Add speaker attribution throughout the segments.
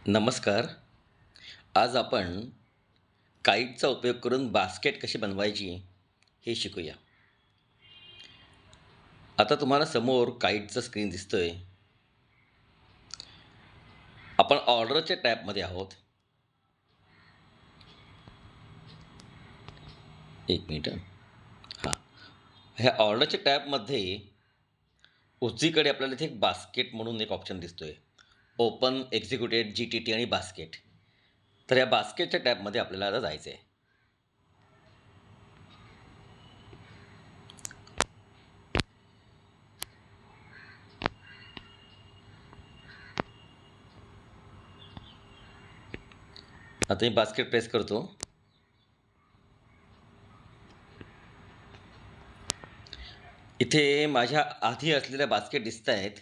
Speaker 1: नमस्कार. आज आपण काईटचा उपयोग करून बास्केट कशी बनवायची हे शिकूया. आता तुम्हाला समोर काईटचं स्क्रीन दिसतोय. आपण ऑर्डरच्या टॅबमध्ये आहोत. एक मिनिट हां. ह्या ऑर्डरच्या टॅबमध्ये उजवीकडे आपल्याला इथे एक बास्केट म्हणून एक ऑप्शन दिसतोय. ओपन, एक्झिक्युटेड, जी-टी-टी आणि बास्केट. तर या बास्केटच्या टॅबमध्ये आपल्याला आता जायचं आहे. आता मी बास्केट प्रेस करतो. इथे माझ्या आधी असलेल्या बास्केट दिसतायत.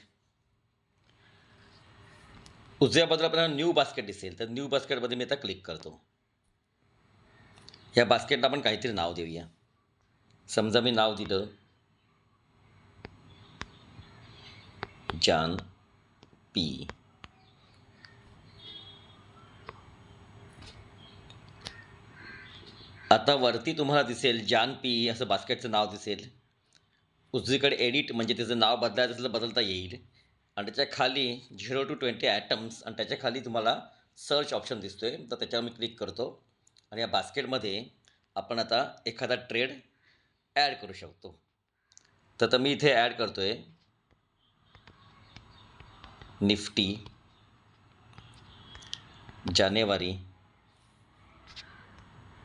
Speaker 1: उजव्या बाजूला आपल्याला न्यू बास्केट दिसेल, तर न्यू बास्केटमध्ये मी आता क्लिक करतो. या बास्केटला आपण काहीतरी नाव देऊया. समजा मी नाव दिलं जान पी. आता वरती तुम्हाला दिसेल जान पी असं बास्केटचं नाव दिसेल. उजवीकडे एडिट म्हणजे त्याचं नाव बदलायचं असेल तर बदलता येईल आणि त्याच्या खाली 0 to 20 ॲटम्स आणि त्याच्या खाली तुम्हाला सर्च ऑप्शन दिसतोय. तर त्याच्यावर मी क्लिक करतो आणि या बास्केटमध्ये आपण आता एखादा ट्रेड ॲड करू शकतो. तर मी इथे ॲड करतोय निफ्टी जानेवारी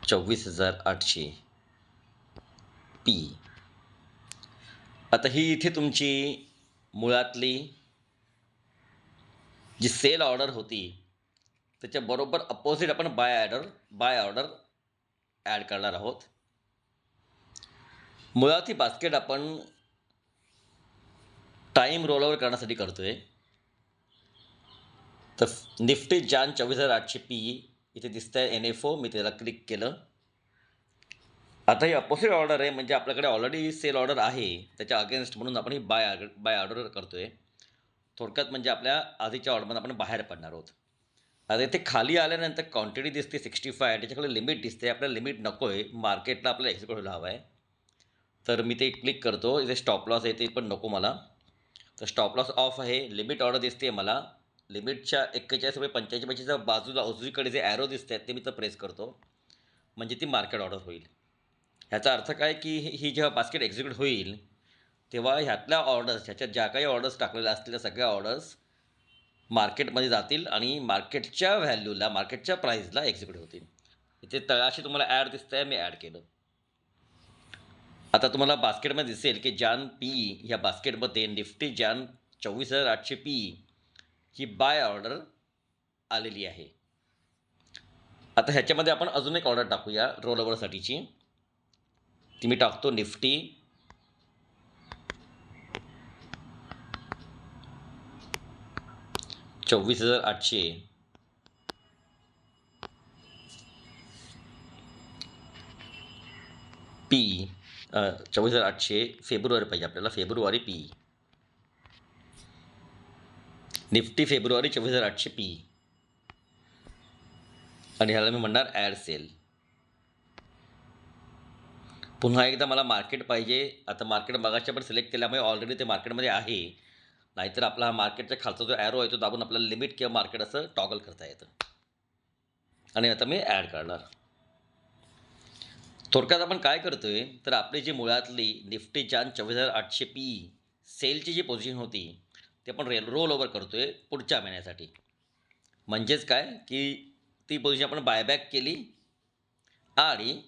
Speaker 1: 24,800 पी. आता ही इथे तुमची मुळातली जी सेल ऑर्डर होती, त्याच्याबरोबर अपोझिट आपण बाय ऑर्डर ॲड करणार आहोत. मुळात ही बास्केट आपण टाईम रोलओव्हर करण्यासाठी करतोय. तर निफ्टी जान 24,800 पी इथे दिसतंय NFO. मी त्याला क्लिक केलं. आता ही अपोझिट ऑर्डर आहे, म्हणजे आपल्याकडे ऑलरेडी सेल ऑर्डर आहे. त्याच्या अगेन्स्ट म्हणून आपण ही बाय ऑर्डर करतोय. थोडक्यात म्हणजे आपल्या आधीच्या ऑर्डरमधून आपण बाहेर पडणार आहोत. आता इथे खाली आल्यानंतर क्वांटिटी दिसते 65. त्याच्याकडे लिमिट दिसते. आपल्याला लिमिट नको आहे. मार्केटला आपल्याला एक्झिक्यूट व्हायला हवं आहे. तर मी ते क्लिक करतो. इथे स्टॉप लॉस आहे ते पण नको मला. तर स्टॉप लॉस ऑफ आहे. लिमिट ऑर्डर दिसते मला. लिमिटच्या 41.85 बाजूला उजवीकडे जे ॲरो दिसत आहेत ते मी तर प्रेस करतो. म्हणजे ती मार्केट ऑर्डर होईल. ह्याचा अर्थ काय की ही जेव्हा बास्केट एक्झिक्यूट होईल तेव्हा ह्यातल्या ऑर्डर्स, ह्याच्यात ज्या काही ऑर्डर्स टाकलेल्या असतील त्या सगळ्या ऑर्डर्स मार्केटमध्ये जातील आणि मार्केटच्या व्हॅल्यूला, मार्केटच्या प्राईसला एक्झिक्यूट होतील. इथे तळाशी तुम्हाला ॲड दिसतंय, मी ॲड केलं. आता तुम्हाला बास्केटमध्ये दिसेल की जान पी ह्या बास्केटमध्ये Nifty Jan 24,800 P he by order आलेली आहे. आता ह्याच्यामध्ये आपण अजून एक ऑर्डर टाकूया रोल ओव्हरसाठीची. ती मी टाकतो निफ्टी 24,800 पी. 24,800 फेब्रुवारी पाहिजे आपल्याला. February P. Nifty February 24,800 P आणि ह्याला मी म्हणणार ॲड सेल. पुन्हा एकदा मला मार्केट पाहिजे. आता मार्केट मगाशी आपण सिलेक्ट केल्यामुळे ऑलरेडी ते मार्केटमध्ये आहे. नाहीतर आपला हा मार्केटच्या खालचा जो ॲरो आहे तो दाबून आपल्याला लिमिट किंवा मार्केट असं टॉगल करता येतं. आणि आता मी ॲड करणार. थोडक्यात आपण काय करतोय तर आपली जी मुळातली निफ्टी जान 24,800 पी सेलची जी पोझिशन होती ती आपण रोल ओव्हर करतोय पुढच्या महिन्यासाठी. म्हणजेच काय की ती पोझिशन आपण बायबॅक केली आणि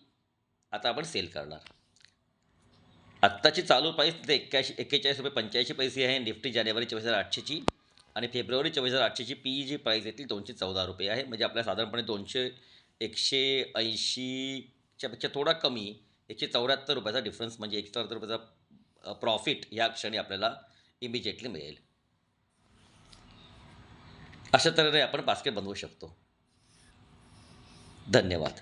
Speaker 1: आता आपण सेल करणार. आत्ताची चालू प्राईस ते 41.85 आहे निफ्टी जानेवारी 24,800ची आणि फेब्रुवारी 24,800ची पी जी प्राईस आहे ती ₹214 आहे. म्हणजे आपल्याला साधारणपणे 180च्या पेक्षा थोडा कमी ₹174चा डिफरन्स, म्हणजे ₹174 प्रॉफिट या क्षणी आपल्याला इमिजिएटली मिळेल. अशा तऱ्हेने आपण बास्केट बनवू शकतो. धन्यवाद.